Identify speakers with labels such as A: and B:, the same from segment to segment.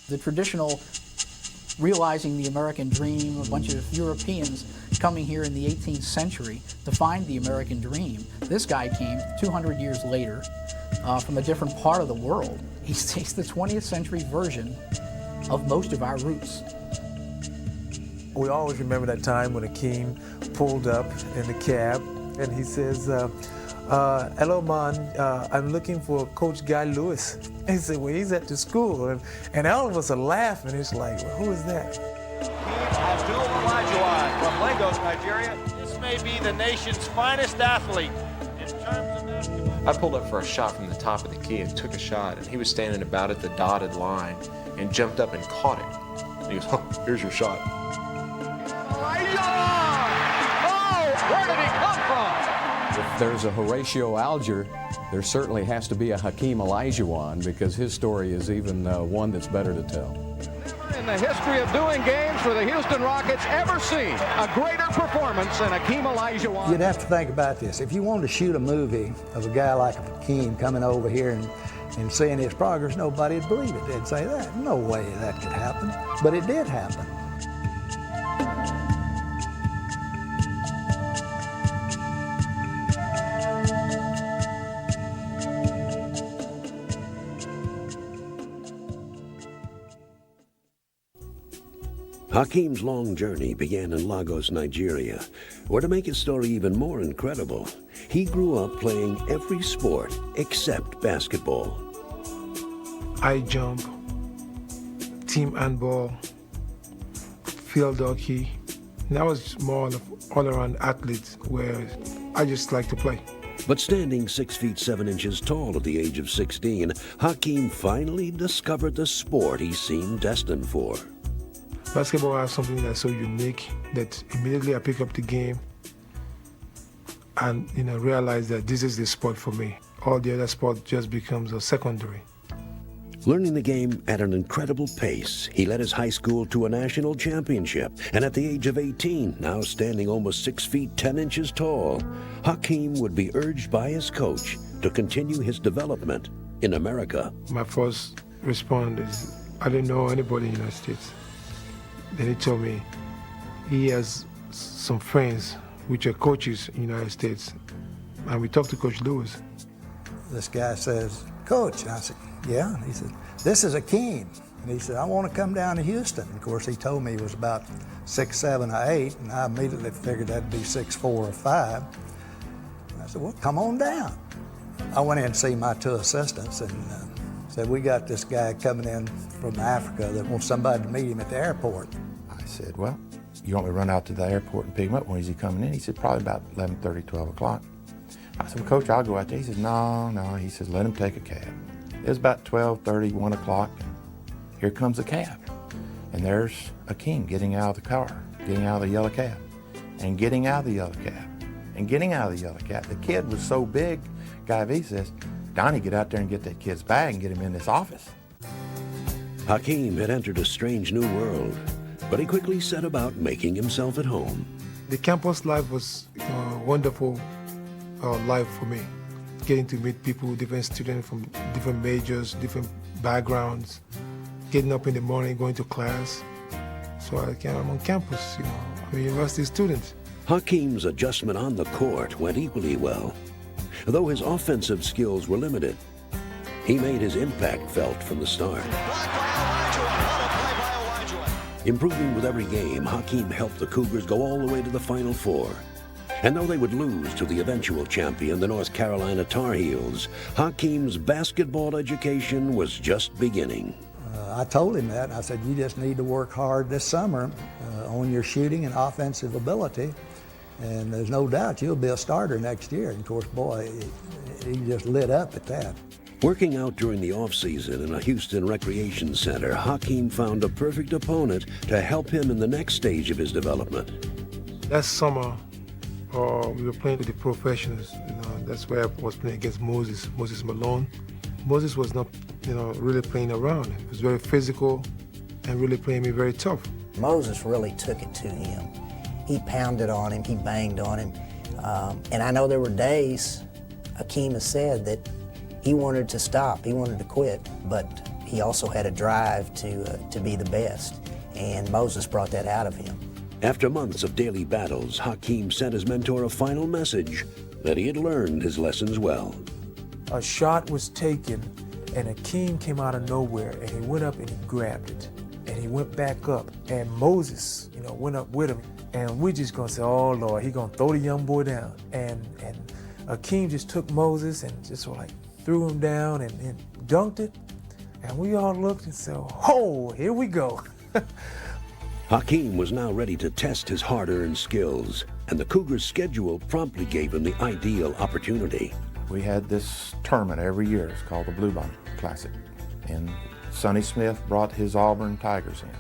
A: The traditional realizing the American dream, a bunch of Europeans coming here in the 18th century to find the American dream. This guy came 200 years later from a different part of the world. He's the 20th century version of most of our roots.
B: We always remember that time when Hakeem pulled up in the cab and he says, hello, man, I'm looking for Coach Guy Lewis. And he said, well, he's at the school. And all of us are laughing. It's like, well, who is that?
C: Hakeem Abdul-Olajuwon from Lagos, Nigeria. This may be the nation's finest athlete in terms of basketball.
D: I pulled up for a shot from the top of the key and took a shot, and he was standing about at the dotted line and jumped up and caught it. And he goes, oh, here's your shot.
C: Where did he come from?
E: If there's a Horatio Alger, there certainly has to be a Hakeem Olajuwon, because his story is even one that's better to tell.
F: Never in the history of doing games for the Houston Rockets ever seen a greater performance than Hakeem Olajuwon.
G: You'd have to think about this. If you wanted to shoot a movie of a guy like Hakeem coming over here and seeing his progress, nobody'd believe it. They'd say, that no way that could happen. But it did happen.
H: Hakeem's long journey began in Lagos, Nigeria, where, to make his story even more incredible, he grew up playing every sport except basketball.
B: High jump, team handball, field hockey. And I was more of an all-around athlete where I just like to play.
H: But standing 6 feet 7 inches tall at the age of 16, Hakeem finally discovered the sport he seemed destined for.
B: Basketball has something that's so unique that immediately I pick up the game and realize that this is the sport for me. All the other sport just becomes a secondary.
H: Learning the game at an incredible pace, he led his high school to a national championship, and at the age of 18, now standing almost 6 feet 10 inches tall, Hakeem would be urged by his coach to continue his development in America.
B: My first response is, I didn't know anybody in the United States. Then he told me he has some friends which are coaches in the United States. And we talked to Coach Lewis.
G: This guy says, Coach, and I said, yeah. And he said, this is Hakeem. And he said, I want to come down to Houston. Of course, he told me he was about 6'7" or 8", and I immediately figured that'd be 6'4" or 5". And I said, well, come on down. I went in and see my 2 assistants and said, we got this guy coming in from Africa that wants somebody to meet him at the airport.
I: I said, well, you want me to run out to the airport and pick him up? When is he coming in? He said, probably about 11:30, 12 o'clock. I said, well, Coach, I'll go out there. He said, no. He says, let him take a cab. It was about 12:30, 1 o'clock. Here comes a cab. And there's Hakeem getting out of the car, getting out of the yellow cab, and getting out of the yellow cab, and getting out of the yellow cab. The kid was so big, Guy V says, Donnie, get out there and get that kid's bag and get him in this office.
H: Hakeem had entered a strange new world, but he quickly set about making himself at home.
B: The campus life was a wonderful life for me. Getting to meet people, different students from different majors, different backgrounds, getting up in the morning, going to class. So I'm on campus, I'm a university student.
H: Hakeem's adjustment on the court went equally well. Though his offensive skills were limited, he made his impact felt from the start. Improving with every game, Hakeem helped the Cougars go all the way to the Final Four. And though they would lose to the eventual champion, the North Carolina Tar Heels, Hakeem's basketball education was just beginning.
G: I told him that. I said, you just need to work hard this summer on your shooting and offensive ability. And there's no doubt you'll be a starter next year. And of course, boy, he just lit up at that.
H: Working out during the off-season in a Houston recreation center, Hakeem found a perfect opponent to help him in the next stage of his development.
B: That summer, we were playing with the professionals. That's where I was playing against Moses Malone. Moses was not, really playing around. He was very physical and really playing me very tough.
J: Moses really took it to him. He pounded on him, he banged on him. And I know there were days, Hakeem has said, that He wanted to stop, he wanted to quit, but he also had a drive to be the best, and Moses brought that out of him.
H: After months of daily battles, Hakeem sent his mentor a final message that he had learned his lessons well.
K: A shot was taken, and Hakeem came out of nowhere, and he went up and he grabbed it. And he went back up, and Moses, went up with him. And we just gonna say, oh Lord, he gonna throw the young boy down. And Hakeem just took Moses and just sort of like threw him down and dunked it. And we all looked and said, oh, here we go.
H: Hakeem was now ready to test his hard-earned skills, and the Cougars' schedule promptly gave him the ideal opportunity.
I: We had this tournament every year. It's called the Blue Bonnet Classic. And Sonny Smith brought his Auburn Tigers in,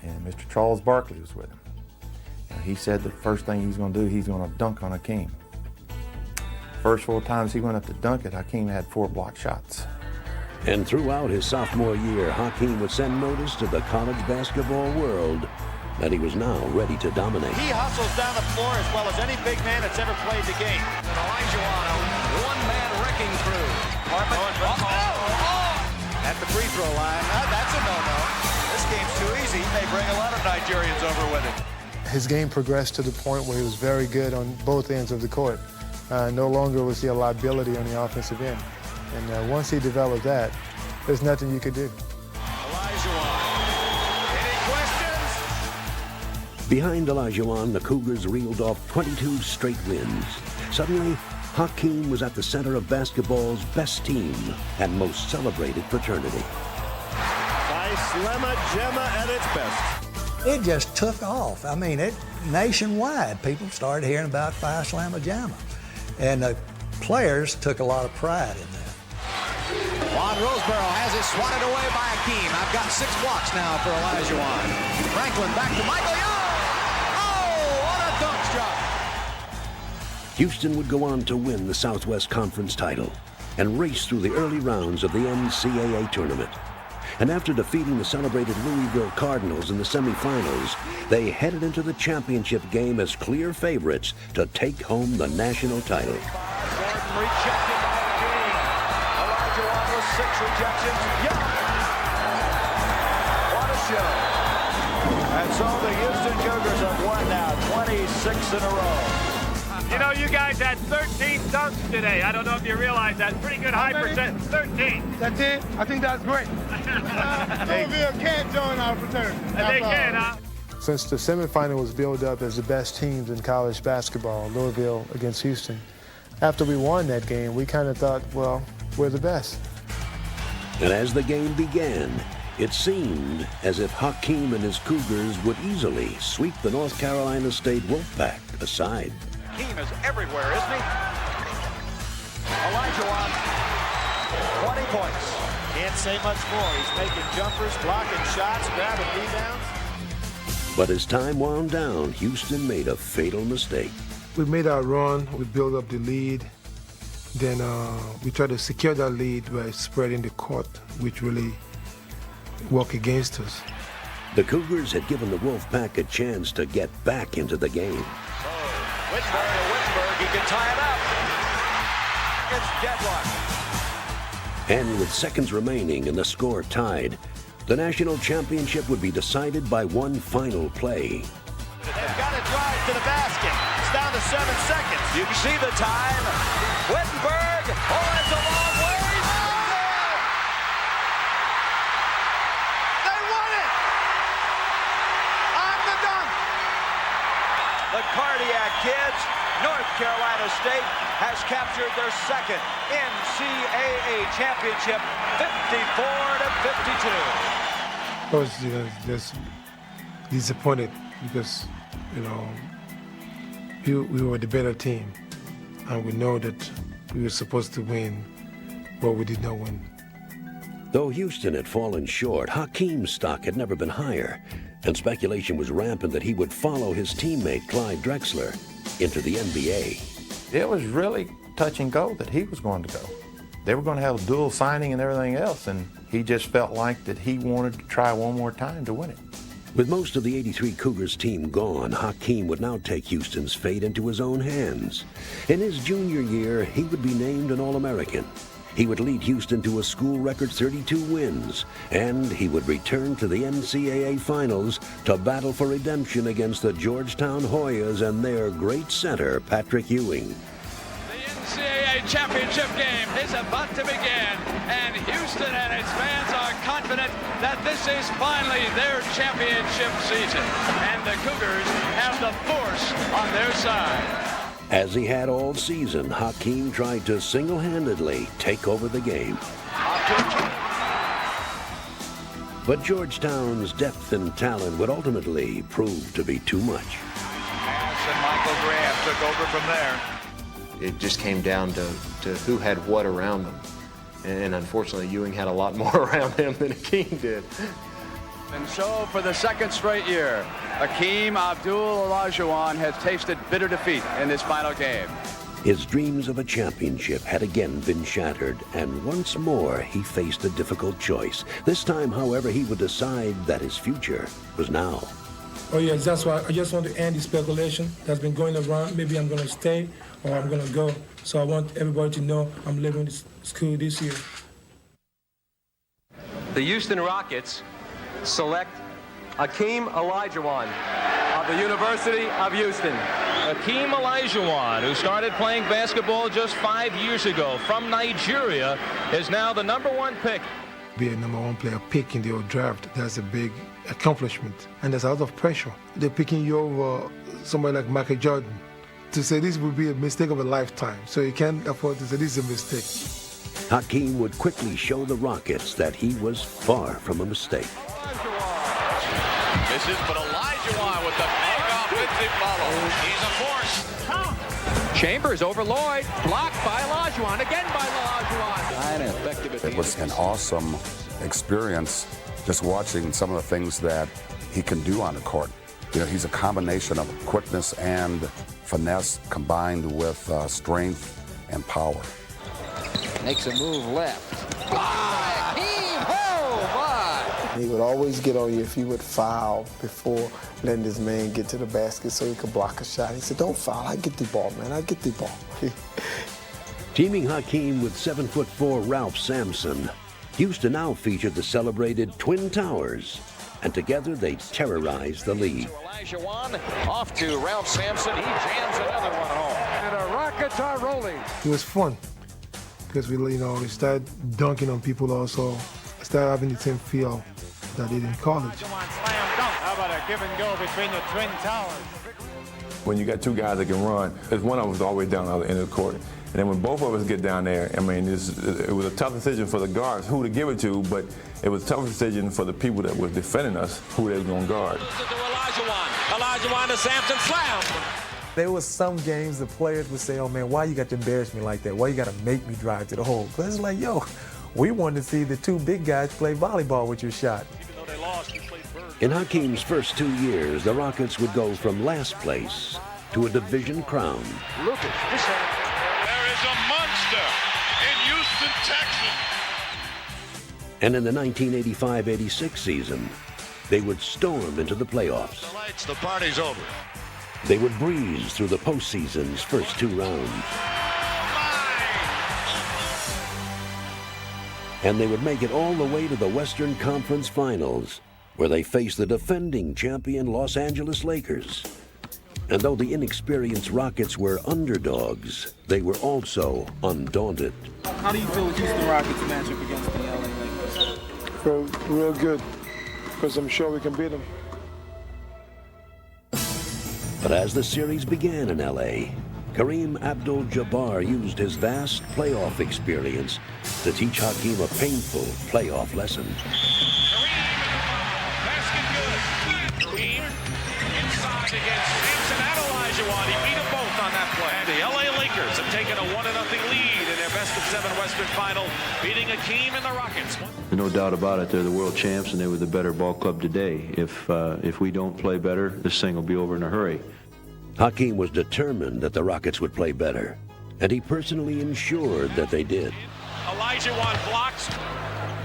I: and Mr. Charles Barkley was with him. And he said the first thing he's going to do, he's going to dunk on Hakeem. First 4 times he went up to dunk it, Hakeem had 4 block shots.
H: And throughout his sophomore year, Hakeem would send notice to the college basketball world that he was now ready to dominate.
C: He hustles down the floor as well as any big man that's ever played the game.
F: And Olajuwon, one-man wrecking crew.
C: At the free throw line, that's a no-no. This game's too easy. He may bring a lot of Nigerians over with him.
B: His game progressed to the point where he was very good on both ends of the court. No longer was he a liability on the offensive end. And once he developed that, there's nothing you could do.
C: Olajuwon. Any questions?
H: Behind Olajuwon, the Cougars reeled off 22 straight wins. Suddenly, Hakeem was at the center of basketball's best team and most celebrated fraternity.
C: Nice lemma gemma at its best.
G: It just took off. I mean, nationwide, people started hearing about Phi Slamma Jamma. And the players took a lot of pride in that.
F: Juan Roseboro has it swatted away by Hakeem. I've got 6 blocks now for Olajuwon. Franklin back to Michael Young. Oh, what a dunk shot.
H: Houston would go on to win the Southwest Conference title and race through the early rounds of the NCAA tournament. And after defeating the celebrated Louisville Cardinals in the semifinals, they headed into the championship game as clear favorites to take home the national title.
C: Gordon rejected by Hakeem. Olajuwon with 6 rejections. Young. What a show. And so the Houston Cougars have won now 26 in a row. You know, you guys had 13 dunks today. I don't know if you realize that. Pretty good high percent. 13.
B: That's it? I think that's great. Louisville can't join our fraternity.
C: They can, huh?
B: Since the semifinal was billed up as the best teams in college basketball, Louisville against Houston, after we won that game, we kind of thought, well, we're the best.
H: And as the game began, it seemed as if Hakeem and his Cougars would easily sweep the North Carolina State Wolfpack aside.
C: Hakeem is everywhere, isn't he? Olajuwon, 20 points. Can't say much more. He's making jumpers, blocking shots, grabbing rebounds.
H: But as time wound down, Houston made a fatal mistake.
B: We made our run, we built up the lead, then we tried to secure that lead by spreading the court, which really worked against us.
H: The Cougars had given the Wolfpack a chance to get back into the game.
C: Whitberg to Whitberg, he can tie it up. It's deadlock.
H: And with seconds remaining and the score tied, the national championship would be decided by one final play.
C: They've got to drive to the basket. It's down to 7 seconds. You can see the time. Whitberg, it's a long way. They won it! On the dunk! The Cardiac Kids, North Carolina State, has captured their second NCAA championship, 54-52.
B: I was just disappointed because, we were the better team, and we know that we were supposed to win, but we did not win.
H: Though Houston had fallen short, Hakeem's stock had never been higher, and speculation was rampant that he would follow his teammate Clyde Drexler into the NBA.
I: It was really touch and go that he was going to go. They were going to have a dual signing and everything else, and he just felt like that he wanted to try one more time to win it.
H: With most of the '83 Cougars team gone, Hakeem would now take Houston's fate into his own hands. In his junior year, he would be named an All-American. he would lead Houston to a school record 32 wins, and he would return to the NCAA Finals to battle for redemption against the Georgetown Hoyas and their great center, Patrick Ewing.
F: NCAA championship game is about to begin, and Houston and its fans are confident that this is finally their championship season, and the Cougars have the force on their side.
H: As he had all season, Hakeem tried to single-handedly take over the game. But Georgetown's depth and talent would ultimately prove to be too much.
C: And Michael Graham took over from there.
D: It just came down to who had what around them. And unfortunately, Ewing had a lot more around him than Hakeem did.
F: And so, for the second straight year, Hakeem Abdul-Olajuwon has tasted bitter defeat in this final game.
H: His dreams of a championship had again been shattered, and once more he faced a difficult choice. This time, however, he would decide that his future was now.
B: Oh yes, that's why I just want to end the speculation that's been going around. Maybe I'm going to stay or I'm going to go. So I want everybody to know I'm leaving school this year.
L: The Houston Rockets select Hakeem Olajuwon of the University of Houston.
M: Hakeem Olajuwon, who started playing basketball just 5 years ago from Nigeria, is now the #1 pick.
B: Be a #1 player pick in the old draft, that's a big accomplishment. And there's a lot of pressure. They're picking you over somebody like Michael Jordan. To say this would be a mistake of a lifetime. So you can't afford to say this is a mistake.
H: Hakeem would quickly show the Rockets that he was far from a mistake.
F: Misses, but Olajuwon with the big offensive follow. He's a force. Chambers over Lloyd. Blocked by Olajuwon. Again by Olajuwon.
N: It was an awesome experience just watching some of the things that he can do on the court. You know, he's a combination of quickness and finesse combined with strength and power.
F: Makes a move left. Hakeem! Oh, my!
O: He would always get on you if you would foul before letting this man get to the basket so he could block a shot. He said, don't foul. I get the ball, man. I get the ball.
H: Teaming Hakeem with 7'4" Ralph Sampson, Houston now featured the celebrated Twin Towers, and together they terrorized the league.
F: Olajuwon off to Ralph Sampson. He jams another one home. And the Rockets are rolling.
B: It was fun because we started dunking on people also. I started having the same feel that I did in college.
C: How about a give and go between the Twin Towers?
I: When you got two guys that can run, there's one of us always down the other end of the court. And then when both of us get down there, I mean, it was a tough decision for the guards who to give it to, but it was a tough decision for the people that were defending us who they were going to guard.
F: Olajuwon to Sampson, slam.
K: There was some games the players would say, oh man, why you got to embarrass me like that? Why you got to make me drive to the hole? Because it's like, yo, we wanted to see the two big guys play volleyball with your shot.
H: In Hakeem's first 2 years, the Rockets would go from last place to a division crown.
F: Lucas,
C: there is a monster in Houston, Texas.
H: And in the 1985-86 season, they would storm into the playoffs.
C: The lights, the party's over.
H: They would breeze through the postseason's first 2 rounds. And they would make it all the way to the Western Conference Finals, where they faced the defending champion Los Angeles Lakers. And though the inexperienced Rockets were underdogs, they were also undaunted.
P: How do you feel the Houston Rockets matchup against the LA Lakers?
B: Feel real good, because I'm sure we can beat them.
H: But as the series began in LA, Kareem Abdul-Jabbar used his vast playoff experience to teach Hakeem a painful playoff lesson.
C: Kareem inside against Sampson and Olajuwon. He beat them both on that play. And the LA Lakers have taken a 1-0 lead in their best-of-7 Western Final, beating Hakeem and the Rockets.
Q: No doubt about it, they're the world champs and they were the better ball club today. If we don't play better, this thing will be over in a hurry.
H: Hakeem was determined that the Rockets would play better, and he personally ensured that they did.
C: Olajuwon blocks.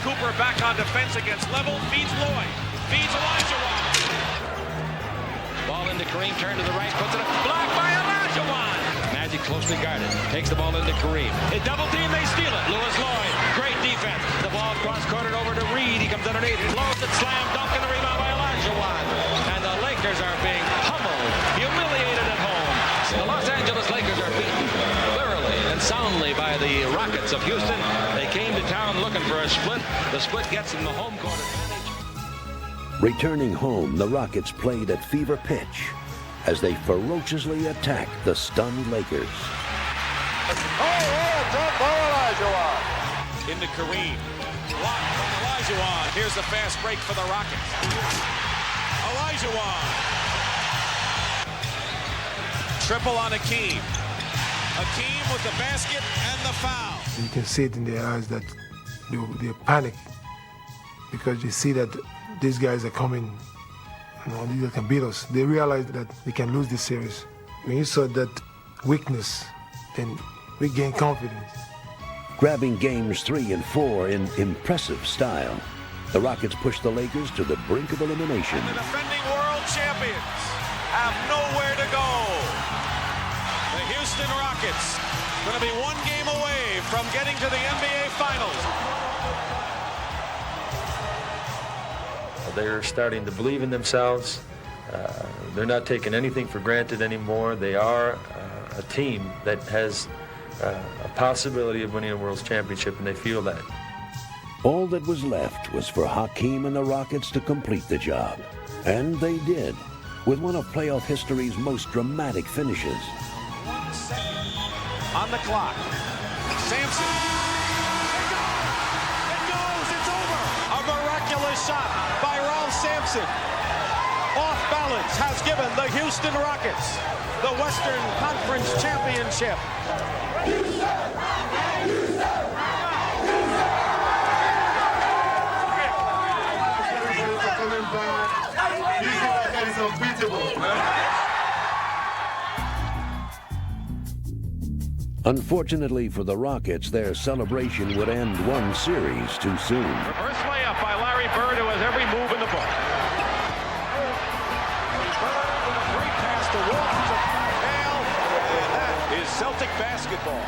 C: Cooper back on defense against Level. Feeds Lloyd. Feeds Olajuwon.
F: Ball into Kareem, turn to the right, puts it up. Blocked by Olajuwon. Nowitzki closely guarded. Takes the ball into Kareem. Hit double team, they steal it. Lewis Lloyd, great defense. The ball cross-courted over to Reed. He comes underneath, blows it, slam, dunk, and a rebound by Olajuwon. And the Lakers are being pummeled, humiliated at home. The Los Angeles Lakers are beaten thoroughly and soundly by the Rockets of Houston. They came to town looking for a split. The split gets them the home court advantage.
H: Returning home, the Rockets played at fever pitch as they ferociously attacked the stunned Lakers.
C: Jump by Olajuwon.
F: Into Kareem. Block from Olajuwon. Here's the fast break for the Rockets. Olajuwon. Triple on Hakeem. Hakeem with the basket and the foul.
B: You can see it in their eyes that they panic because they see that these guys are coming, these guys can beat us. They realize that they can lose this series. When you saw that weakness, then we gain confidence.
H: Grabbing games 3 and 4 in impressive style, the Rockets pushed the Lakers to the brink of elimination.
C: And the defending world champions have nowhere to go. The Houston Rockets going to be one game away from getting to the NBA Finals.
Q: They're starting to believe in themselves. They're not taking anything for granted anymore. They are a team that has a possibility of winning a World Championship, and they feel that.
H: All that was left was for Hakeem and the Rockets to complete the job. And they did, with one of playoff history's most dramatic finishes.
C: 1 second on the clock. Sampson. It goes. It's over. A miraculous shot by Ralph Sampson. Off balance has given the Houston Rockets the Western Conference Championship.
H: Unfortunately for the Rockets, their celebration would end one series too soon.
C: Reverse layup by Larry Bird, who has every move in the book. Great pass to Walton to Hale, and that is Celtic basketball.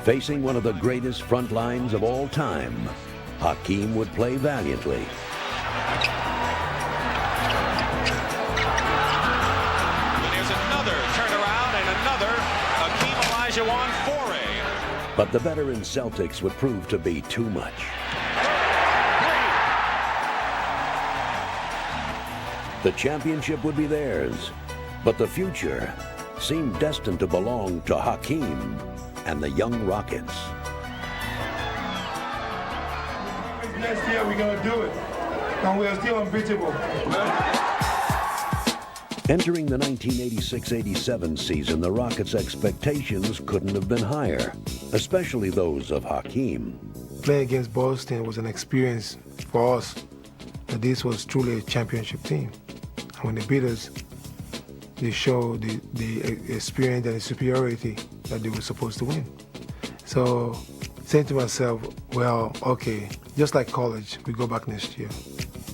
H: Facing one of the greatest front lines of all time, Hakeem would play valiantly.
C: And there's another turnaround and another Hakeem Olajuwon foray.
H: But the veteran Celtics would prove to be too much. The championship would be theirs, but the future seemed destined to belong to Hakeem and the young Rockets.
B: Next year we're going to do it, and we are still unbeatable.
H: Entering the 1986-87 season, the Rockets' expectations couldn't have been higher, especially those of Hakeem.
B: Playing against Boston was an experience for us that this was truly a championship team. And when they beat us, they showed the experience and the superiority that they were supposed to win. So saying to myself, well, okay, just like college, we go back next year.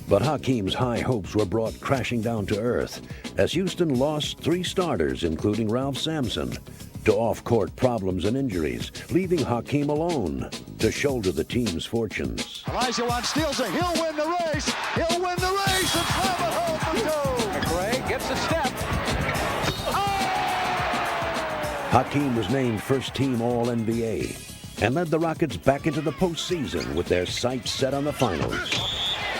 H: But Hakeem's high hopes were brought crashing down to earth as Houston lost 3 starters, including Ralph Sampson, to off-court problems and injuries, leaving Hakeem alone to shoulder the team's fortunes.
C: Olajuwon steals it. He'll win the race. He'll win the race and slam it home for 2.
F: McRae gets a step.
H: Hakeem was named first-team All-NBA and led the Rockets back into the postseason with their sights set on the finals.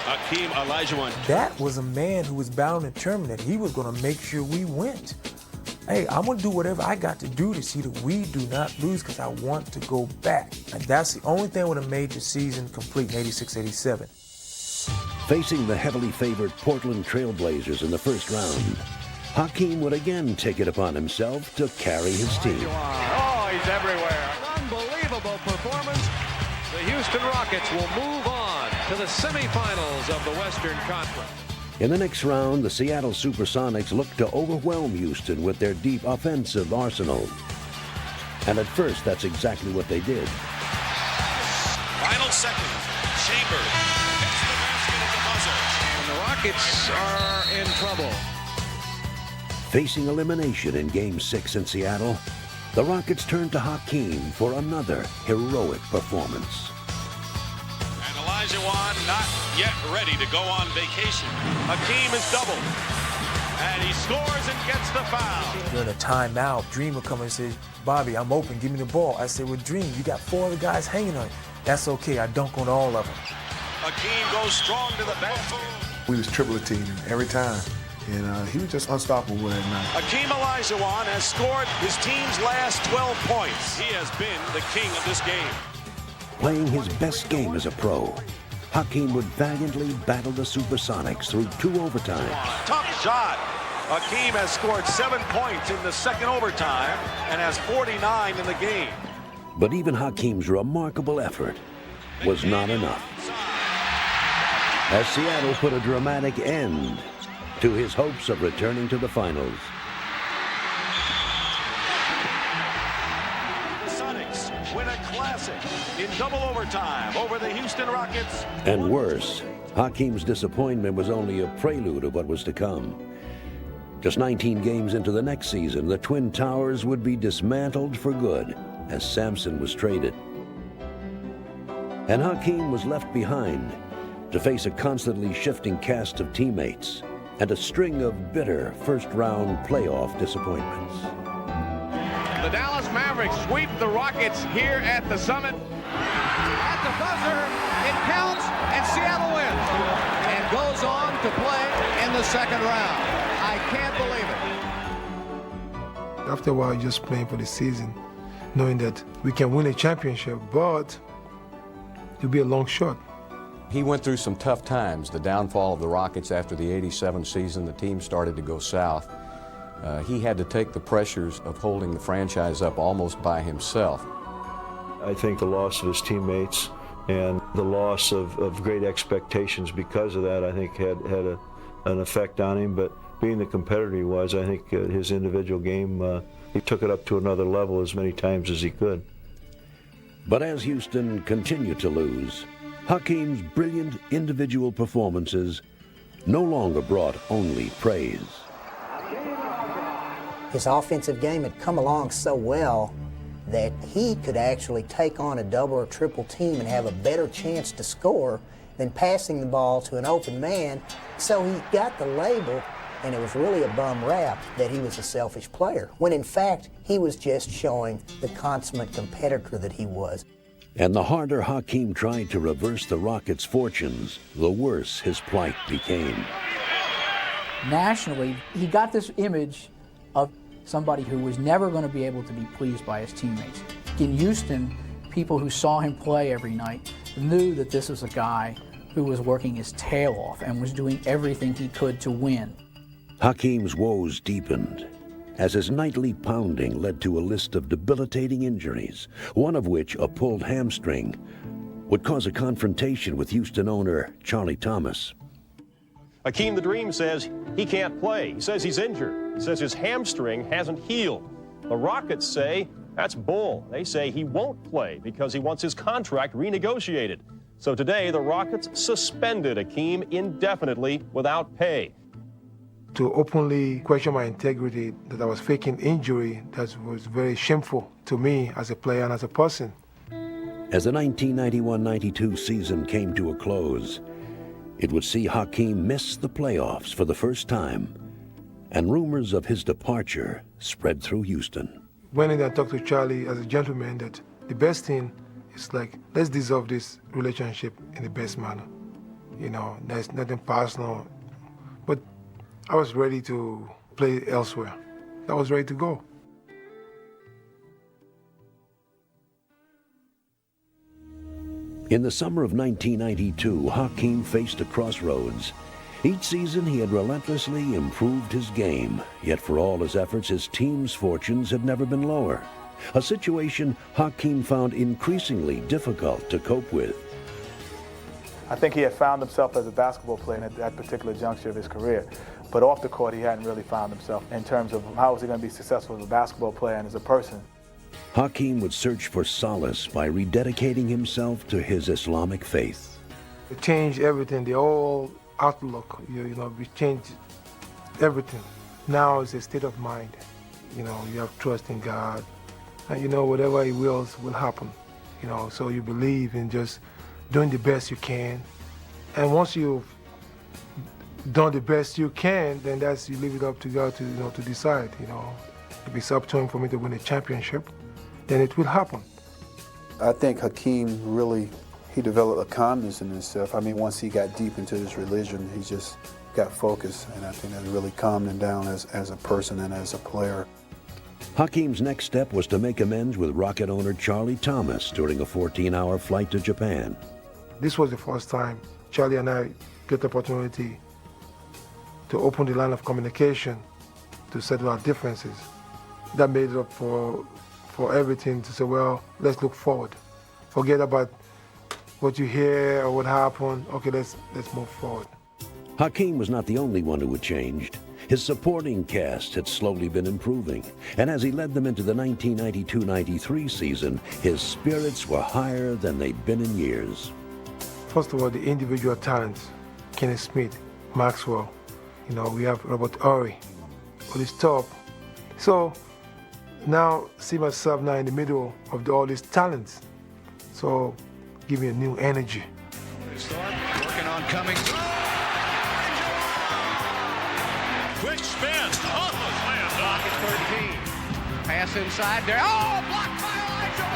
F: Hakeem Olajuwon.
K: That was a man who was bound and determined that he was going to make sure we went. Hey, I'm going to do whatever I got to do to see that we do not lose because I want to go back. And that's the only thing that would have made the season complete in 86-87.
H: Facing the heavily favored Portland Trailblazers in the first round, Hakeem would again take it upon himself to carry his team.
C: Oh, he's everywhere.
F: An unbelievable performance. The Houston Rockets will move on to the semifinals of the Western Conference.
H: In the next round, the Seattle Supersonics looked to overwhelm Houston with their deep offensive arsenal. And at first, that's exactly what they did.
C: Final seconds. Chambers hits the basket at the buzzer.
F: And the Rockets are in trouble.
H: Facing elimination in Game 6 in Seattle, the Rockets turned to Hakeem for another heroic performance.
R: And Olajuwon not yet ready to go on vacation. Hakeem is doubled. And he scores and gets the foul.
K: During a timeout, Dream would come and say, Bobby, I'm open, give me the ball. I said, well, Dream, you got 4 other guys hanging on you. That's okay, I dunk on all of them.
R: Hakeem goes strong to the basket.
S: We was triple-teaming every time, and he was just unstoppable that night.
R: Hakeem Olajuwon has scored his team's last 12 points. He has been the king of this game.
H: Playing his best game as a pro, Hakeem would valiantly battle the Supersonics through 2 overtimes.
R: Tough shot. Hakeem has scored 7 points in the second overtime and has 49 in the game.
H: But even Hakeem's remarkable effort was not enough, as Seattle put a dramatic end to his hopes of returning to the finals.
R: The Sonics win a classic in double overtime over the Houston Rockets.
H: And worse, Hakeem's disappointment was only a prelude of what was to come. Just 19 games into the next season, the Twin Towers would be dismantled for good as Sampson was traded. And Hakeem was left behind to face a constantly shifting cast of teammates and a string of bitter first-round playoff disappointments.
C: The Dallas Mavericks sweep the Rockets here at the Summit. At the buzzer, it counts, and Seattle wins and goes on to play in the second round. I can't believe it.
B: After a while, just playing for the season, knowing that we can win a championship, but it'll be a long shot.
E: He went through some tough times. The downfall of the Rockets after the '87 season, the team started to go south. He had to take the pressures of holding the franchise up almost by himself.
T: I think the loss of his teammates and the loss of great expectations because of that, I think had an effect on him. But being the competitor he was, I think his individual game, he took it up to another level as many times as he could.
H: But as Houston continued to lose, Hakeem's brilliant individual performances no longer brought only praise.
J: His offensive game had come along so well that he could actually take on a double or triple team and have a better chance to score than passing the ball to an open man. So he got the label, and it was really a bum rap that he was a selfish player, when in fact he was just showing the consummate competitor that he was.
H: And the harder Hakeem tried to reverse the Rockets' fortunes, the worse his plight became.
A: Nationally, he got this image of somebody who was never going to be able to be pleased by his teammates. In Houston, people who saw him play every night knew that this was a guy who was working his tail off and was doing everything he could to win.
H: Hakeem's woes deepened as his nightly pounding led to a list of debilitating injuries, one of which, a pulled hamstring, would cause a confrontation with Houston owner Charlie Thomas.
M: Hakeem the Dream says he can't play. He says he's injured. He says his hamstring hasn't healed. The Rockets say that's bull. They say he won't play because he wants his contract renegotiated. So today, the Rockets suspended Hakeem indefinitely without pay.
B: To openly question my integrity, that I was faking injury, that was very shameful to me as a player and as a person.
H: As the 1991-92 season came to a close, it would see Hakeem miss the playoffs for the first time, and rumors of his departure spread through Houston.
B: Went in and talked to Charlie as a gentleman that the best thing is let's dissolve this relationship in the best manner. You know, there's nothing personal, but I was ready to play elsewhere. I was ready to go.
H: In the summer of 1992, Hakeem faced a crossroads. Each season he had relentlessly improved his game, yet for all his efforts, his team's fortunes had never been lower. A situation Hakeem found increasingly difficult to cope with.
U: I think he had found himself as a basketball player at that particular juncture of his career. But off the court, he hadn't really found himself in terms of how was he going to be successful as a basketball player and as a person.
H: Hakeem would search for solace by rededicating himself to his Islamic faith.
B: It changed everything, the whole outlook, we changed everything. Now it's a state of mind. You know, you have trust in God, and you know whatever He wills will happen. You know, so you believe in just doing the best you can, and once you've done the best you can, then you leave it up to God to to decide. You know, if it's up to Him for me to win a championship, then it will happen.
G: I think Hakeem really, he developed a calmness in himself. I mean, once he got deep into this religion, he just got focused, and I think that really calmed him down as a person and as a player.
H: Hakeem's next step was to make amends with Rocket owner Charlie Thomas during a 14-hour flight to Japan.
B: This was the first time Charlie and I get the opportunity to open the line of communication to settle our differences. That made up for everything to say, well, let's look forward. Forget about what you hear or what happened. Okay, let's move forward.
H: Hakeem was not the only one who had changed. His supporting cast had slowly been improving, and as he led them into the 1992-93 season, his spirits were higher than they'd been in years.
B: First of all, the individual talents, Kenny Smith, Maxwell, you know, we have Robert Horry, on his top. So now see myself now in the middle of all these talents. So give me a new energy.
C: Working on Cummings. Quick spin. Oh, slam dunk at 13. Pass inside there. Oh, blocked by Elijah.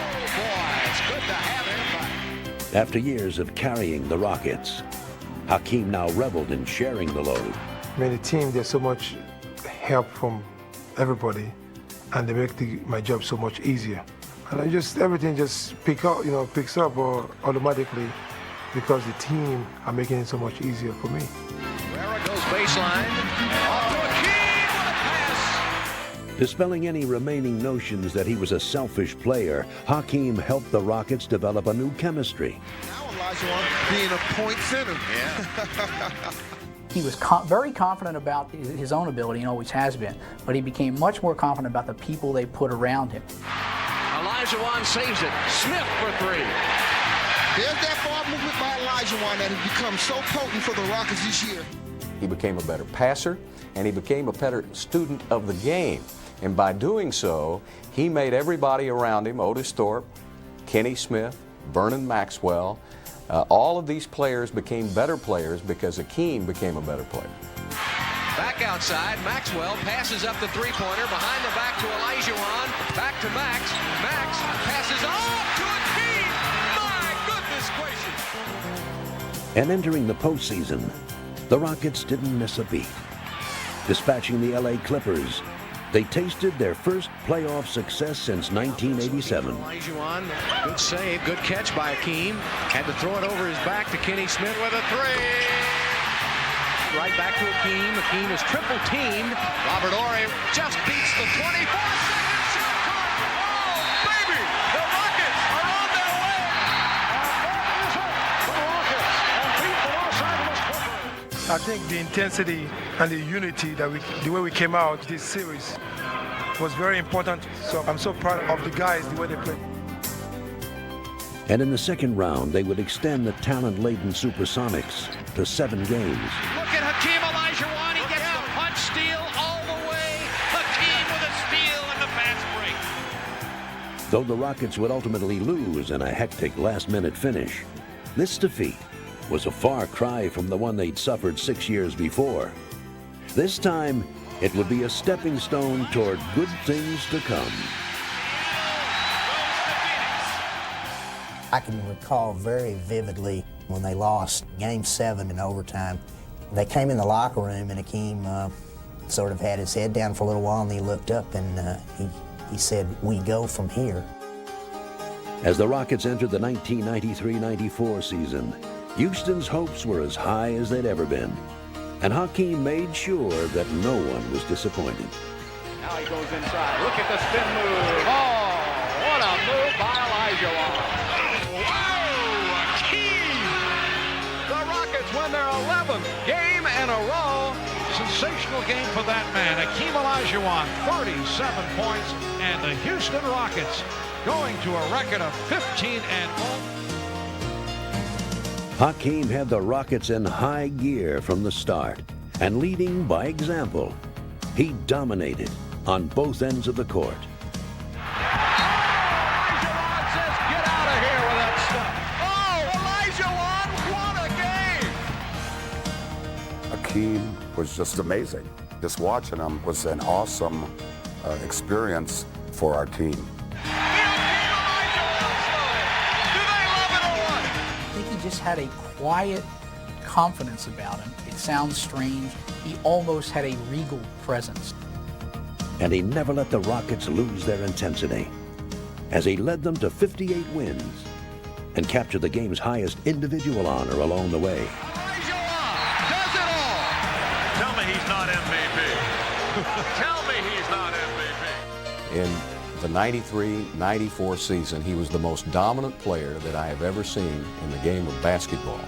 C: Oh, boy, it's good to have him.
H: After years of carrying the Rockets, Hakeem now reveled in sharing the load.
B: I mean, the team, there's so much help from everybody, and they make my job so much easier. And everything just picks up automatically because the team are making it so much easier for me.
C: Guerra goes baseline. Off to Hakeem with a pass.
H: Dispelling any remaining notions that he was a selfish player, Hakeem helped the Rockets develop a new chemistry.
V: Now Elijah being a point center.
C: Yeah.
A: He was very confident about his own ability and always has been, but he became much more confident about the people they put around him.
C: Olajuwon saves it. Smith for three.
V: There's that ball movement by Olajuwon that has become so potent for the Rockets this year.
E: He became a better passer, and he became a better student of the game. And by doing so, he made everybody around him, Otis Thorpe, Kenny Smith, Vernon Maxwell, all of these players became better players because Hakeem became a better player.
C: Back outside, Maxwell passes up the three-pointer, behind the back to Olajuwon, back to Max. Max passes off to Hakeem. My goodness gracious.
H: And entering the postseason, the Rockets didn't miss a beat. Dispatching the LA Clippers, they tasted their first playoff success since 1987.
C: Olajuwon, good save, good catch by Hakeem. Had to throw it over his back to Kenny Smith with a three. Right back to Hakeem. Hakeem is triple teamed. Robert Horry just beats the 24-second shot clock. Oh, baby! The Rockets are on their way.
B: I think the intensity and the unity the way we came out this series was very important. So I'm so proud of the guys, the way they played.
H: And in the second round, they would extend the talent-laden Supersonics to 7 games.
C: Look at Hakeem Olajuwon. He gets the punch steal all the way. Hakeem with a steal and the fast break.
H: Though the Rockets would ultimately lose in a hectic last-minute finish, this defeat was a far cry from the one they'd suffered 6 years before. This time, it would be a stepping stone toward good things to come.
J: I can recall very vividly when they lost Game 7 in overtime. They came in the locker room and Hakeem sort of had his head down for a little while, and he looked up and he said, "We go from here."
H: As the Rockets entered the 1993-94 season, Houston's hopes were as high as they'd ever been, and Hakeem made sure that no one was disappointed.
C: Now he goes inside. Look at the spin move. Oh, what a move by Olajuwon. Win their 11th game in a row. Sensational game for that man. Hakeem Olajuwon, 37 points, and the Houston Rockets going to a record of 15-0.
H: Hakeem had the Rockets in high gear from the start, And leading by example, he dominated on both ends of the court.
N: Hakeem was just amazing. Just watching him was an awesome experience for our team.
A: I think he just had a quiet confidence about him. It sounds strange. He almost had a regal presence.
H: And he never let the Rockets lose their intensity, as he led them to 58 wins and captured the game's highest individual honor along the way.
C: Tell me he's not MVP. Tell me he's not MVP.
E: In the 93-94 season, he was the most dominant player that I have ever seen in the game of basketball.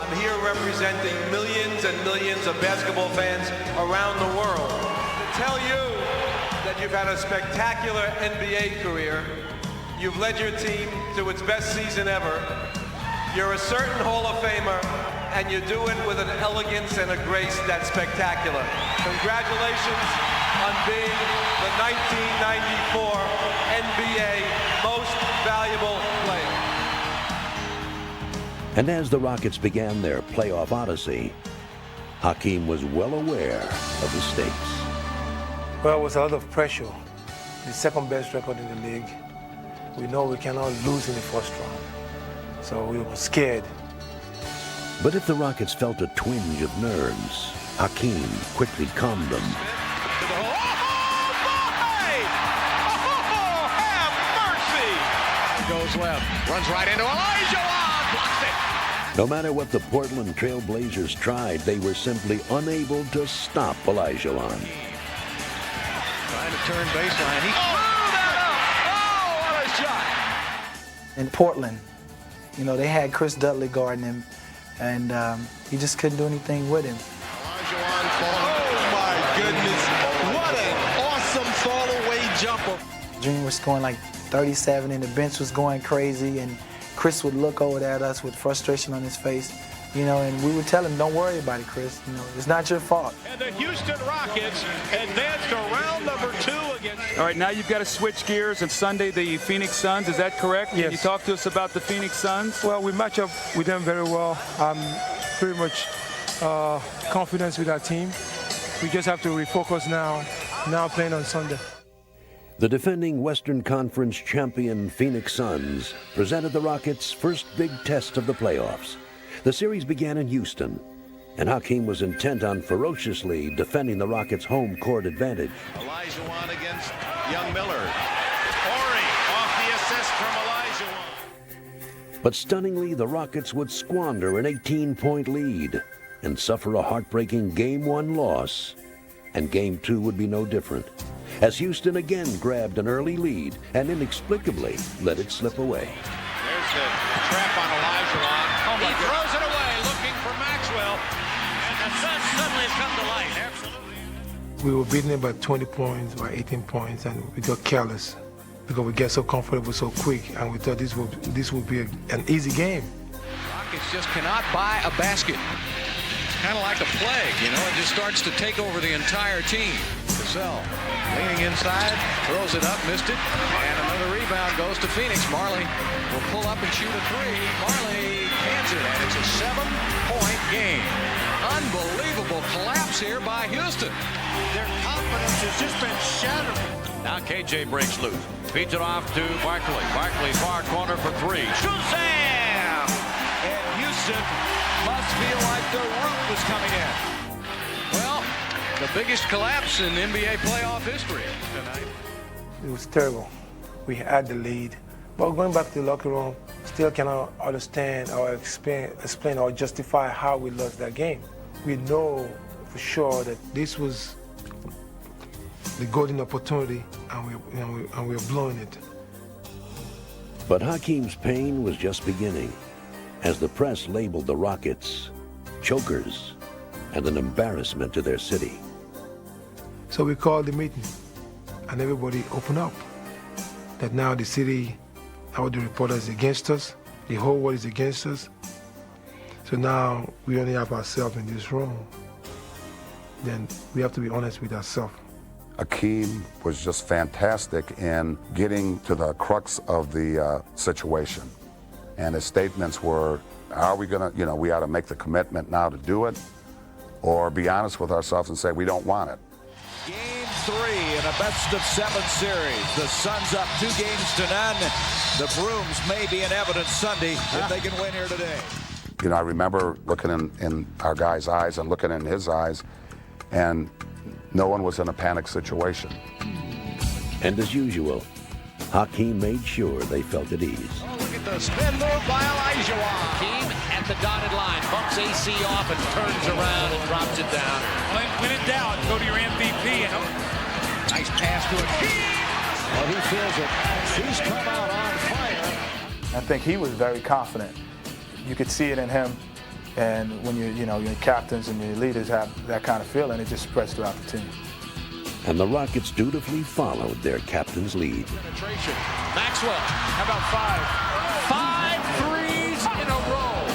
D: I'm here representing millions and millions of basketball fans around the world to tell you that you've had a spectacular NBA career. You've led your team to its best season ever. You're a certain Hall of Famer, and you do it with an elegance and a grace that's spectacular. Congratulations on being the 1994 NBA Most Valuable Player.
H: And as the Rockets began their playoff odyssey, Hakeem was well aware of the stakes.
B: Well, it was a lot of pressure. The second best record in the league. We know we cannot lose in the first round. So we were scared.
H: But if the Rockets felt a twinge of nerves, Hakeem quickly calmed them.
R: Goes left, runs right into Olajuwon, blocks it.
H: No matter what the Portland Trail Blazers tried, they were simply unable to stop Olajuwon.
R: Trying to turn baseline. He threw that up. Oh, what a shot.
K: In Portland, you know, they had Chris Dudley guarding him, and he just couldn't do anything with him.
V: Oh my goodness, what an awesome fall-away jumper.
K: Dream was scoring like 37 and the bench was going crazy, and Chris would look over at us with frustration on his face, you know, and we would tell him, don't worry about it, Chris, you know, it's not your fault.
C: And the Houston Rockets advance to round number 2 against...
P: All right, now you've got to switch gears, and Sunday the Phoenix Suns, is that correct?
B: Yes.
P: Can you talk to us about the Phoenix Suns?
B: Well, we match up with them very well. I'm pretty much confident with our team. We just have to refocus now playing on Sunday.
H: The defending Western Conference champion Phoenix Suns presented the Rockets' first big test of the playoffs. The series began in Houston, and Hakeem was intent on ferociously defending the Rockets' home court advantage.
R: Olajuwon against young Miller. Horry off the assist from Olajuwon.
H: But stunningly, the Rockets would squander an 18-point lead and suffer a heartbreaking Game 1 loss. And Game 2 would be no different, as Houston again grabbed an early lead and inexplicably let it slip away.
R: There's the trap on Olajuwon. He throws it away, looking for Maxwell. And the Suns suddenly have come to life. Absolutely.
B: We were beating them by 20 points, by 18 points, and we got careless because we get so comfortable so quick, and we thought this would be an easy game.
F: Rockets just cannot buy a basket. Kind of like a plague, you know, it just starts to take over the entire team. Cassell leaning inside, throws it up, missed it, and another rebound goes to Phoenix. Marley will pull up and shoot a three. Marley cans it, and it's a 7-point game. Unbelievable collapse here by Houston.
R: Their confidence has just been shattered.
C: Now KJ breaks loose. Feeds it off to Barkley. Barkley far corner for 3. Shazam! And Houston must feel like the roof was coming in.
F: Well, the biggest collapse in NBA playoff history tonight.
B: It was terrible. We had the lead. But going back to the locker room, still cannot understand or explain or justify how we lost that game. We know for sure that this was the golden opportunity, and we're blowing it.
H: But Hakeem's pain was just beginning, as the press labeled the Rockets chokers and an embarrassment to their city.
B: So we called the meeting, and everybody opened up that now the city, all the reporters against us, the whole world is against us. So now we only have ourselves in this room. then we have to be honest with ourselves.
N: Hakeem was just fantastic in getting to the crux of the situation. And his statements were, are we going to, we ought to make the commitment now to do it, or be honest with ourselves and say we don't want it.
C: Game 3 in a best-of-7 series. The Suns up 2-0. The Brooms may be in evidence Sunday if they can win here today.
N: I remember looking in our guy's eyes and looking in his eyes, and no one was in a panic situation.
H: And as usual, Hakeem made sure they felt at ease.
C: Oh, look at the spin move by Olajuwon.
L: Hakeem at the dotted line, bumps AC off and turns around and drops it down.
C: When in doubt, go to your MVP. Nice pass to Hakeem.
V: Well, he feels it. He's come out on fire.
U: I think he was very confident. You could see it in him, and when your captains and your leaders have that kind of feeling, it just spreads throughout the team.
H: And the Rockets dutifully followed their captain's lead.
L: Penetration. Maxwell, how about 5 threes in a row?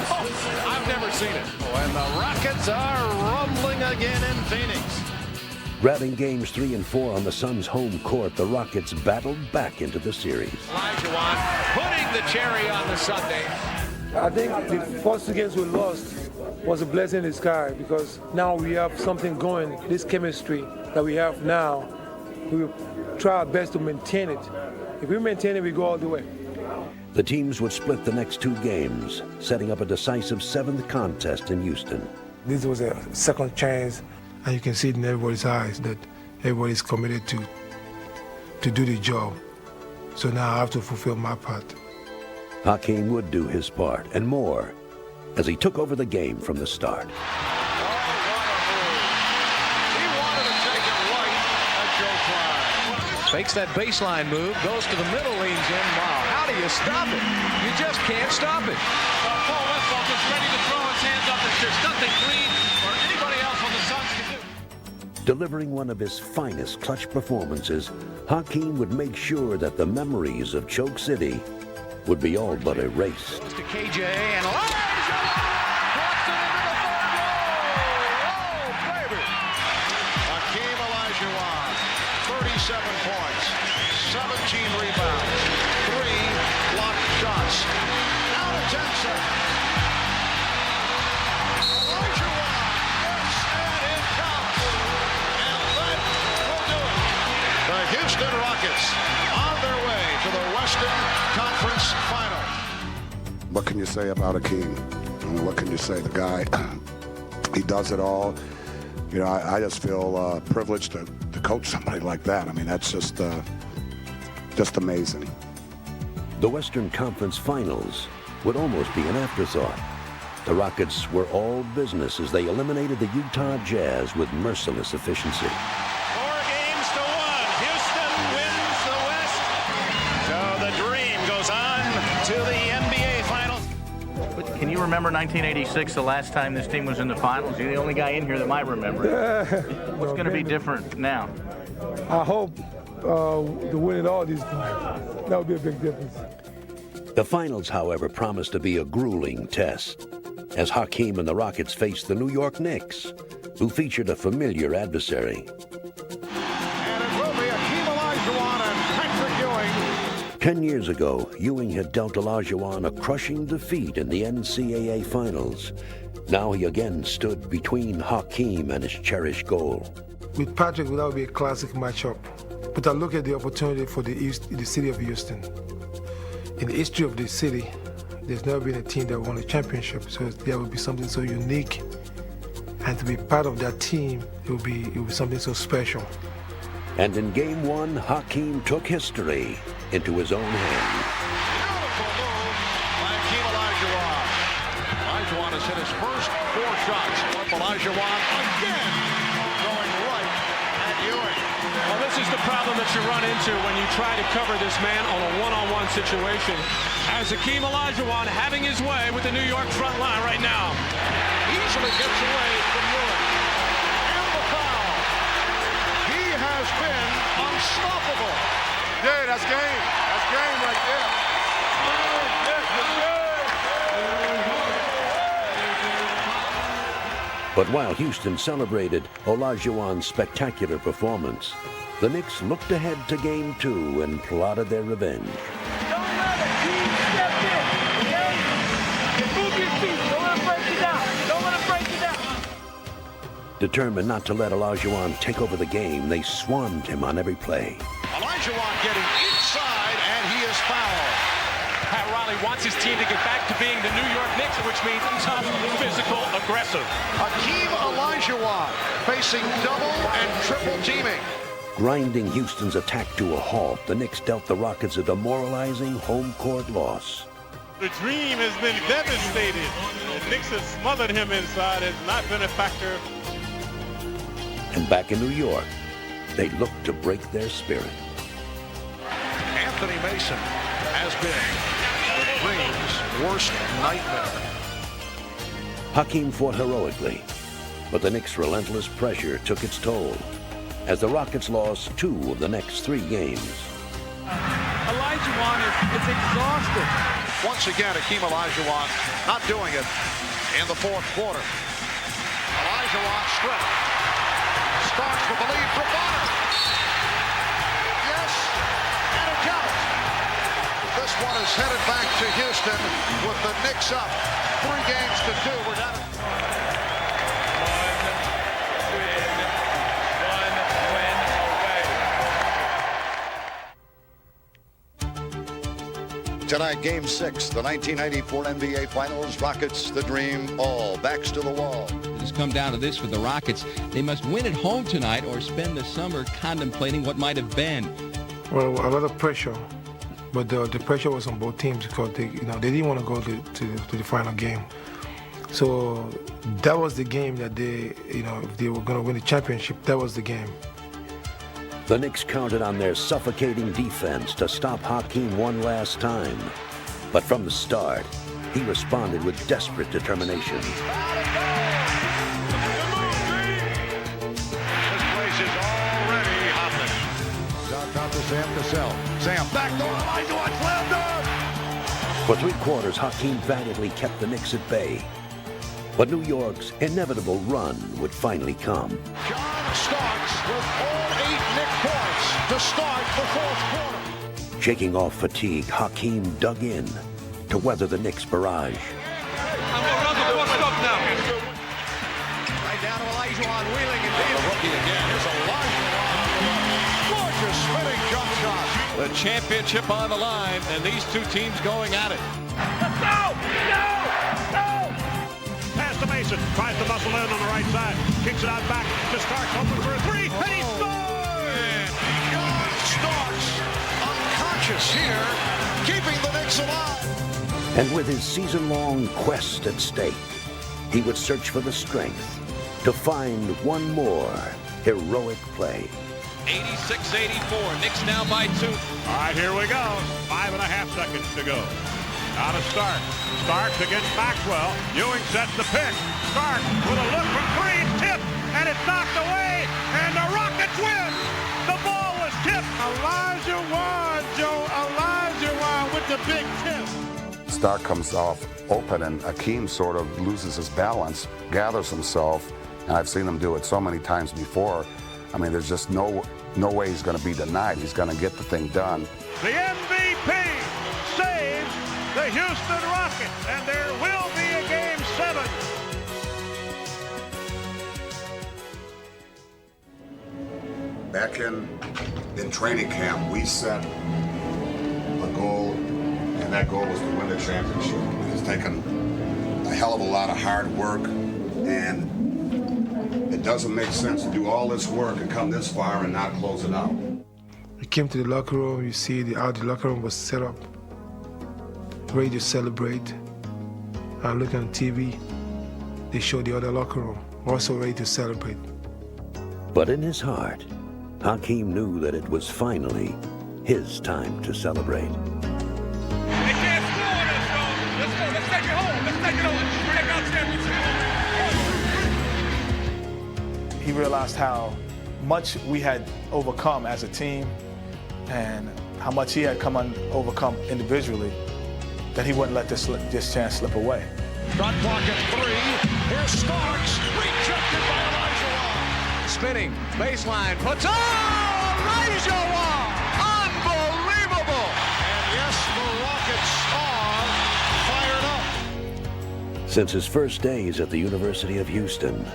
L: I've never seen it.
R: And the Rockets are rumbling again in Phoenix.
H: Grabbing games 3 and 4 on the Suns' home court, the Rockets battled back into the series.
L: Olajuwon putting the cherry on the sundae.
K: I think the first 2 games we lost was a blessing in disguise because now we have something going, this chemistry that we have now. We will try our best to maintain it. If we maintain it, we go all the way.
H: The teams would split the next 2 games, setting up a decisive 7th contest in Houston.
K: This was a second chance.
B: And you can see it in everybody's eyes that everybody's committed to do the job. So now I have to fulfill my part.
H: Hakeem would do his part and more as he took over the game from the start.
L: Fakes that baseline move, goes to the middle, leans in. Wow, how do you stop it? You just can't stop it.
C: Paul Westphal is ready to throw his hands up. There's nothing Green or anybody else on the Suns can do.
H: Delivering one of his finest clutch performances, Hakeem would make sure that the memories of Choke City would be all but erased.
C: To KJ and Olajuwon drops it into the third row. Oh, baby. Hakeem Olajuwon, 37 points, 17 rebounds, 3 blocked shots. Out of 10 seconds. Olajuwon, yes, and it counts. And that will do it. The Houston Rockets on their way to the Western Conference Final.
N: What can you say about Hakeem? I mean, what can you say? The guy, he does it all. I just feel privileged to coach somebody like that. I mean, that's just amazing.
H: The Western Conference Finals would almost be an afterthought. The Rockets were all business as they eliminated the Utah Jazz with merciless efficiency.
R: 4 games to 1. Houston wins the West. So the Dream goes on to the NBA Finals.
O: Can you remember 1986, the last time this team was in the finals? You're the only guy in here that might remember it. What's going to be different now?
K: I hope to win it all this time. That would be a big difference.
H: The finals, however, promised to be a grueling test as Hakeem and the Rockets faced the New York Knicks, who featured a familiar adversary.
C: And it will be Hakeem Olajuwon and Patrick Ewing.
H: 10 years ago, Ewing had dealt Olajuwon a crushing defeat in the NCAA Finals. Now he again stood between Hakeem and his cherished goal.
B: With Patrick, that would be a classic matchup. But I look at the opportunity for the city of Houston. In the history of the city, there's never been a team that won a championship, so there would be something so unique. And to be part of that team, it would be something so special.
H: And in Game 1, Hakeem took history into his own hands.
C: Beautiful move by Hakeem Olajuwon. Olajuwon has hit his first 4 shots. Olajuwon again going right at Ewing.
W: Well, this is the problem that you run into when you try to cover this man on a one-on-one situation. As Hakeem Olajuwon having his way with the New York front line right now.
C: Easily gets away from Ewing. And the foul. He has been unstoppable.
X: Yeah, that's game. That's game right there.
H: But while Houston celebrated Olajuwon's spectacular performance, the Knicks looked ahead to Game 2 and plotted their revenge.
I: Don't let it keep stepping, okay? Move your feet. Don't let it break you down. Don't let it break you down.
H: Determined not to let Olajuwon take over the game, they swarmed him on every play.
R: Olajuwon getting inside, and he is fouled.
L: Pat Riley wants his team to get back to being the New York Knicks, which means tough, physical, aggressive.
R: Hakeem Olajuwon facing double and triple teaming.
H: Grinding Houston's attack to a halt, the Knicks dealt the Rockets a demoralizing home court loss.
W: The Dream has been devastated. The Knicks have smothered him inside, has not been a factor.
H: And back in New York, they looked to break their spirit.
R: Anthony Mason has been the Dream's worst nightmare.
H: Hakeem fought heroically, but the Knicks' relentless pressure took its toll as the Rockets lost 2 of the next 3 games.
I: Olajuwon is exhausted.
R: Once again, Hakeem Olajuwon not doing it in the fourth quarter. Olajuwon stripped. Starks with the lead for Bonner. Yes, and a count. This one is headed back to Houston with the Knicks up 3 games to 2. We're down to tonight, Game 6, the 1994 NBA Finals. Rockets, the Dream, all backs to the wall.
Q: It's come down to this for the Rockets. They must win at home tonight or spend the summer contemplating what might have been.
B: Well, a lot of pressure, but the pressure was on both teams because they didn't want to go to the final game. So that was the game that they, if they were going to win the championship, that was the game.
H: The Knicks counted on their suffocating defense to stop Hakeem one last time. But from the start, he responded with desperate determination.
R: This place is already hopping. Out top to Sam Cassell. Sam back door. Olajuwon slam dunk.
H: For 3 quarters, Hakeem valiantly kept the Knicks at bay. But New York's inevitable run would finally come.
R: John Starks with all 8 Knick points to start the fourth quarter.
H: Shaking off fatigue, Hakeem dug in to weather the Knicks' barrage.
R: Right down to Olajuwon wheeling and dealing. The rookie again. Here's Olajuwon. Gorgeous spinning jump shot.
L: The championship on the line, and these 2 teams going at it.
C: Let's go! No! No! Pass to Mason. Tries to muscle in on the right side. Kicks it out back to Starks. Open for a 3. And he scores!
R: John Starks unconscious here, keeping the Knicks alive.
H: And with his season-long quest at stake, he would search for the strength to find one more heroic play.
L: 86-84. Knicks now by 2.
C: All right, here we go. 5.5 seconds to go. Out of Starks. Starks against Maxwell. Ewing sets the pick. Starks with a look from 3. Tip. And it's knocked away. And the Rockets win. The ball was tipped. Olajuwon, Joe. Olajuwon with the big tip.
N: Stark comes off open, and Hakeem sort of loses his balance, gathers himself, and I've seen him do it so many times before. I mean, there's just no way he's going to be denied. He's going to get the thing done.
C: The MVP saves the Houston Rockets, and there will be a Game 7.
N: Back in training camp, we set a goal, and that goal was to win the championship. It's taken a hell of a lot of hard work, and it doesn't make sense to do all this work and come this far and not close it out.
B: We came to the locker room, you see how the locker room was set up, ready to celebrate. I look on TV, they show the other locker room, also ready to celebrate.
H: But in his heart, Hakeem knew that it was finally his time to celebrate.
I: They can't score on us, though. Let's go. Let's take it home. Let's take it home. Bring out championship.
U: He realized how much we had overcome as a team and how much he had overcome individually, that he wouldn't let this chance slip away.
L: Shot clock at 3. Here's Starks, rejected by Elijah.
G: Spinning, baseline, puts, Elijah! Unbelievable!
L: And yes, the Rockets are fired up.
H: Since his first days at the University of Houston,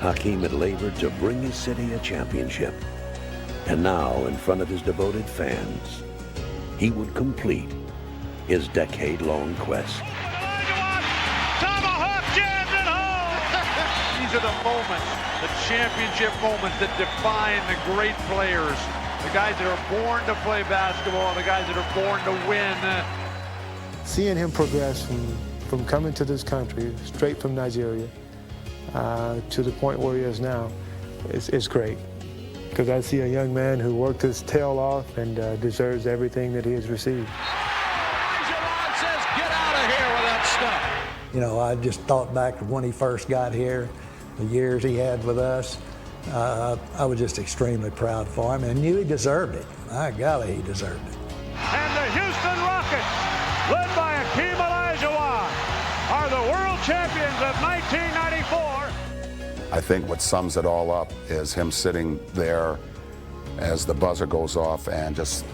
H: Hakeem had labored to bring his city a championship. And now, in front of his devoted fans, he would complete his decade-long quest.
C: Tomahawk jams it home!
F: These are the moments, the championship moments that define the great players. The guys that are born to play basketball, the guys that are born to win.
K: Seeing him progress from coming to this country, straight from Nigeria, to the point where he is now, is great. Because I see a young man who worked his tail off and deserves everything that he has received.
L: Elijah says, get out of here with that stuff.
M: You know, I just thought back to when he first got here, the years he had with us. I was just extremely proud for him and knew he deserved it. My golly, he deserved it.
C: And the Houston Rockets, led by Hakeem Olajuwon, are the world champions of 1994.
N: I think what sums it all up is him sitting there as the buzzer goes off and just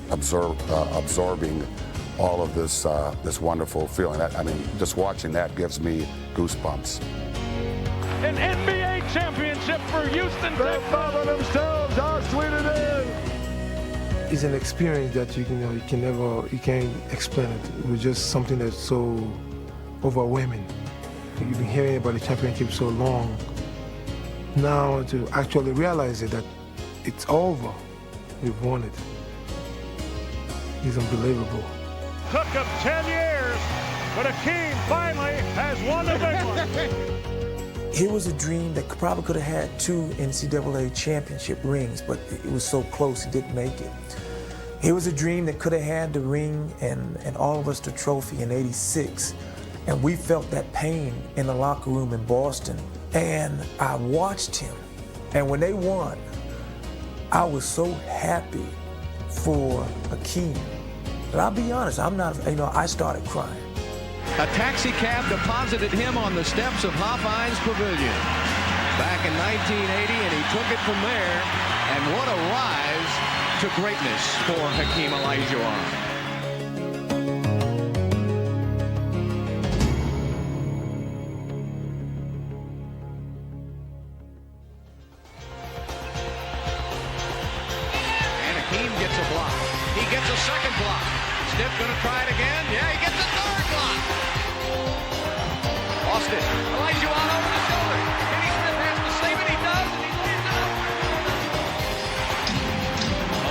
N: absorbing all of this this wonderful feeling. I mean, just watching that gives me goosebumps.
C: An NBA championship for Houston. They're following themselves. How sweet it is.
B: It's an experience that you can't explain it. It was just something that's so overwhelming. You've been hearing about the championship so long. Now to actually realize it, that it's over, we've won it. It's unbelievable.
C: Took him 10 years, but Hakeem finally has won the big one.
K: It was a dream that probably could have had 2 NCAA championship rings, but it was so close he didn't make it. It was a dream that could have had the ring and all of us the trophy in '86. And we felt that pain in the locker room in Boston. And I watched him. And when they won, I was so happy for Hakeem. But I'll be honest, I started crying.
Q: A taxi cab deposited him on the steps of Hofheinz Pavilion back in 1980, and he took it from there. And what a rise to greatness for Hakeem Olajuwon.
G: Gets a block. He gets a second block. Stiff gonna try it again. Yeah, he gets a third block. Lost it. Olajuwon over the shoulder. Kenny Smith has to save it. He does, and he lays it up.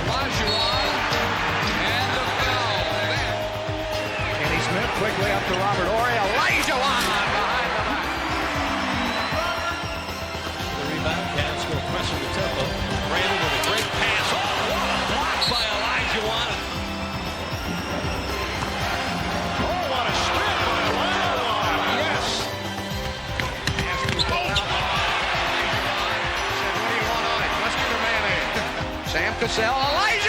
G: Olajuwon and the foul there. Kenny Smith quickly up to Robert Horry. Olajuwon behind the back.
L: The rebound. Cavs go pressing the tempo. Brandon with a great pass. Oh, what a block by Olajuwon. Oh, what a strip by Olajuwon. Yes.
G: Said, what do you want on it? Mustard or mayonnaise? Sam Cassell. Elijah